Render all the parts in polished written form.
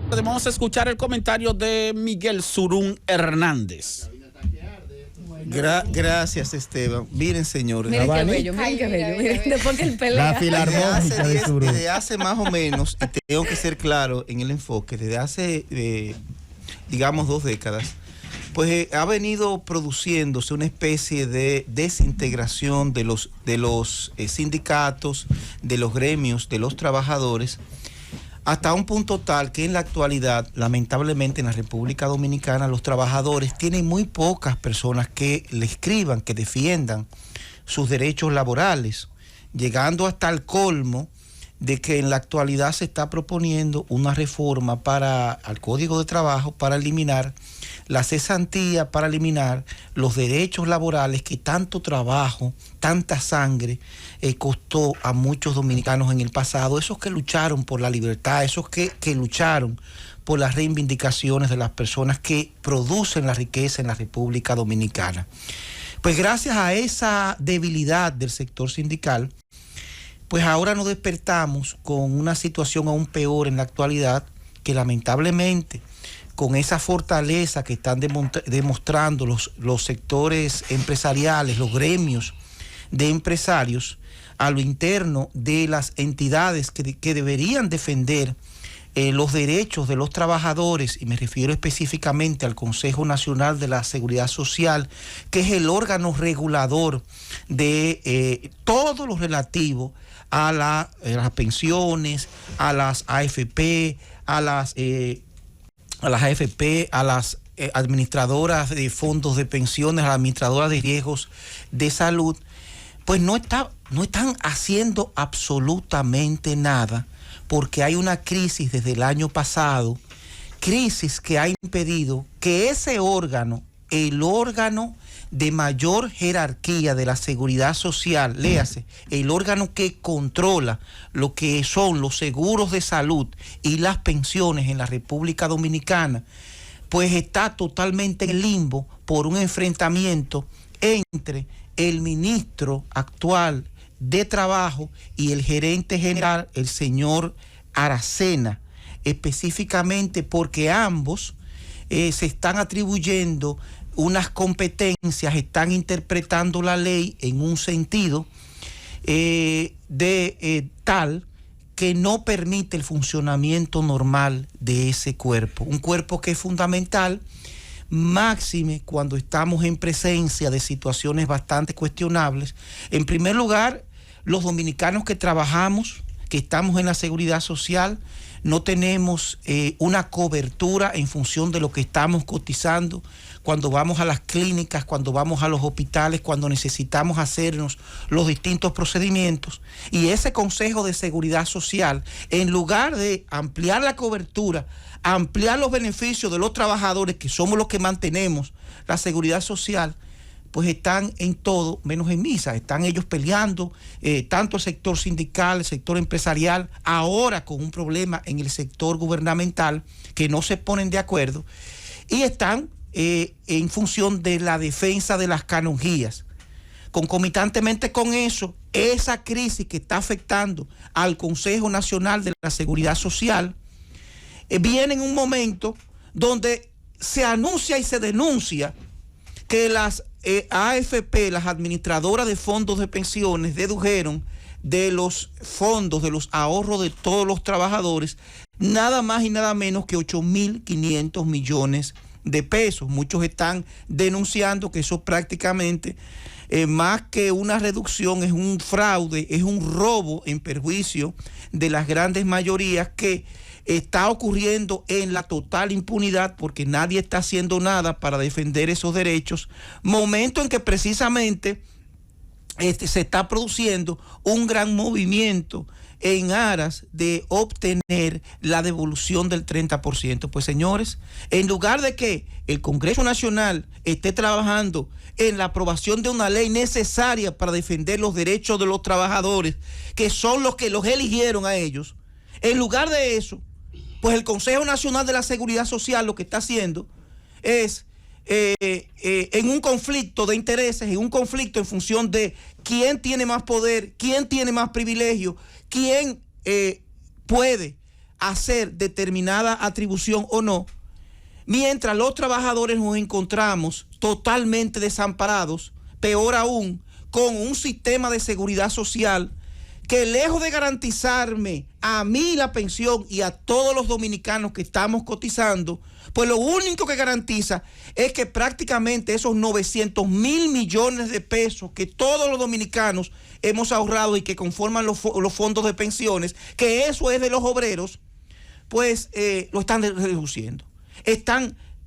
Vamos a escuchar el comentario de Miguel Surún Hernández. Gracias, Esteban. Miren, señores. Miren qué bello, miren qué bello. Miren, después que él pelea. La filarmónica desde hace más o menos, y tengo que ser claro en el enfoque, desde hace, digamos, 2 décadas, pues ha venido produciéndose una especie de desintegración de los sindicatos, de los gremios, de los trabajadores, hasta un punto tal que en la actualidad, lamentablemente en la República Dominicana, los trabajadores tienen muy pocas personas que le escriban, que defiendan sus derechos laborales, llegando hasta el colmo de que en la actualidad se está proponiendo una reforma al Código de Trabajo para eliminar la cesantía, para eliminar los derechos laborales que tanto trabajo, tanta sangre costó a muchos dominicanos en el pasado, esos que lucharon por la libertad, esos que lucharon por las reivindicaciones de las personas que producen la riqueza en la República Dominicana. Pues gracias a esa debilidad del sector sindical, pues ahora nos despertamos con una situación aún peor en la actualidad, que lamentablemente con esa fortaleza que están demostrando los sectores empresariales, los gremios de empresarios, a lo interno de las entidades que deberían defender los derechos de los trabajadores, y me refiero específicamente al Consejo Nacional de la Seguridad Social, que es el órgano regulador de todo lo relativo a las pensiones, a las AFP, a las administradoras de fondos de pensiones, a las administradoras de riesgos de salud, pues no están haciendo absolutamente nada, porque hay una crisis desde el año pasado, crisis que ha impedido que ese órgano, el órgano de mayor jerarquía de la seguridad social, léase, el órgano que controla lo que son los seguros de salud y las pensiones en la República Dominicana, pues está totalmente en limbo por un enfrentamiento entre el ministro actual de Trabajo y el gerente general, el señor Aracena, específicamente porque ambos se están atribuyendo unas competencias, están interpretando la ley en un sentido tal que no permite el funcionamiento normal de ese cuerpo. Un cuerpo que es fundamental, máxime cuando estamos en presencia de situaciones bastante cuestionables. En primer lugar, los dominicanos que trabajamos, que estamos en la seguridad social, no tenemos una cobertura en función de lo que estamos cotizando cuando vamos a las clínicas, cuando vamos a los hospitales, cuando necesitamos hacernos los distintos procedimientos. Y ese Consejo de Seguridad Social, en lugar de ampliar la cobertura, ampliar los beneficios de los trabajadores, que somos los que mantenemos la seguridad social, pues están en todo menos en misa. Están ellos peleando, tanto el sector sindical, el sector empresarial, ahora con un problema en el sector gubernamental, que no se ponen de acuerdo, y están en función de la defensa de las canonjías. Concomitantemente con eso, esa crisis que está afectando al Consejo Nacional de la Seguridad Social, viene en un momento donde se anuncia y se denuncia que las AFP, las administradoras de fondos de pensiones, dedujeron de los fondos, de los ahorros de todos los trabajadores, nada más y nada menos que 8.500 millones de pesos. Muchos están denunciando que eso prácticamente, más que una reducción, es un fraude, es un robo en perjuicio de las grandes mayorías, que está ocurriendo en la total impunidad, porque nadie está haciendo nada para defender esos derechos, momento en que precisamente se está produciendo un gran movimiento en aras de obtener la devolución del 30%. Pues señores, en lugar de que el Congreso Nacional esté trabajando en la aprobación de una ley necesaria para defender los derechos de los trabajadores, que son los que los eligieron a ellos, en lugar de eso, pues el Consejo Nacional de la Seguridad Social lo que está haciendo es en un conflicto de intereses, en un conflicto en función de quién tiene más poder, quién tiene más privilegio, quién puede hacer determinada atribución o no, mientras los trabajadores nos encontramos totalmente desamparados, peor aún, con un sistema de seguridad social que lejos de garantizarme a mí la pensión y a todos los dominicanos que estamos cotizando, pues lo único que garantiza es que prácticamente esos 900.000 millones de pesos que todos los dominicanos hemos ahorrado y que conforman los fondos de pensiones, que eso es de los obreros, pues lo están reduciendo.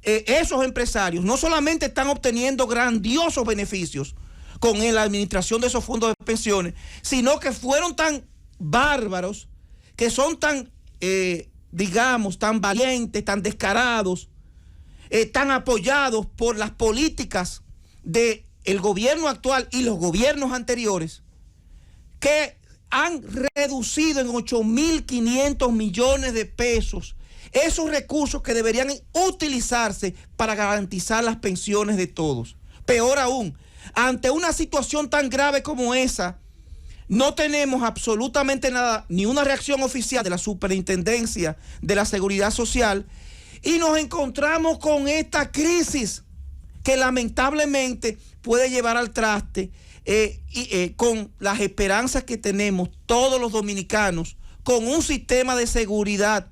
Esos empresarios no solamente están obteniendo grandiosos beneficios con la administración de esos fondos de pensiones, sino que fueron tan bárbaros, que son tan, digamos, tan valientes, tan descarados, tan apoyados por las políticas del gobierno actual y los gobiernos anteriores, que han reducido en 8.500 millones de pesos esos recursos que deberían utilizarse para garantizar las pensiones de todos. Peor aún, ante una situación tan grave como esa, no tenemos absolutamente nada, ni una reacción oficial de la Superintendencia de la Seguridad Social, y nos encontramos con esta crisis que lamentablemente puede llevar al traste con las esperanzas que tenemos todos los dominicanos, con un sistema de seguridad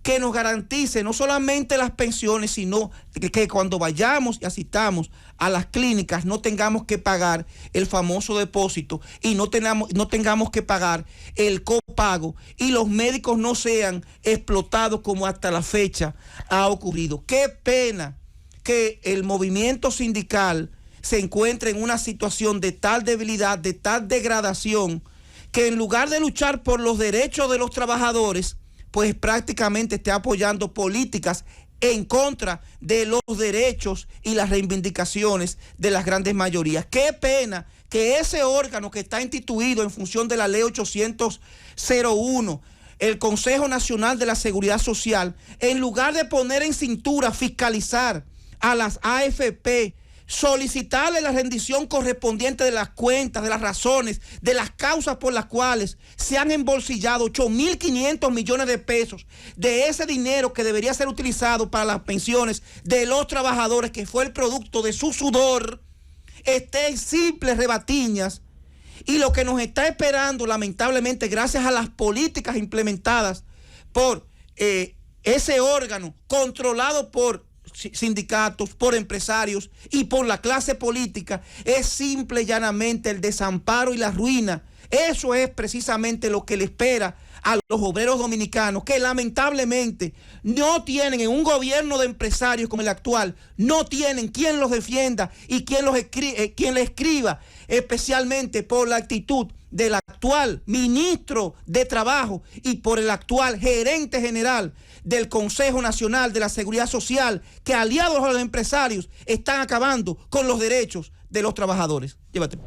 que nos garantice no solamente las pensiones, sino que cuando vayamos y asistamos a las clínicas no tengamos que pagar el famoso depósito y no tengamos que pagar el copago y los médicos no sean explotados como hasta la fecha ha ocurrido. Qué pena que el movimiento sindical se encuentre en una situación de tal debilidad, de tal degradación, que en lugar de luchar por los derechos de los trabajadores, pues prácticamente esté apoyando políticas en contra de los derechos y las reivindicaciones de las grandes mayorías. Qué pena que ese órgano que está instituido en función de la ley 800-01, el Consejo Nacional de la Seguridad Social, en lugar de poner en cintura, fiscalizar a las AFP, solicitarle la rendición correspondiente de las cuentas, de las razones, de las causas por las cuales se han embolsillado 8.500 millones de pesos de ese dinero que debería ser utilizado para las pensiones de los trabajadores, que fue el producto de su sudor, esté en simples rebatiñas. Y lo que nos está esperando, lamentablemente, gracias a las políticas implementadas por ese órgano controlado por sindicatos, por empresarios y por la clase política, es simple y llanamente el desamparo y la ruina. Eso es precisamente lo que le espera a los obreros dominicanos, que lamentablemente no tienen, en un gobierno de empresarios como el actual, no tienen quien los defienda y quien les escriba, especialmente por la actitud del actual ministro de Trabajo y por el actual gerente general del Consejo Nacional de la Seguridad Social, que aliados a los empresarios están acabando con los derechos de los trabajadores. Llévate.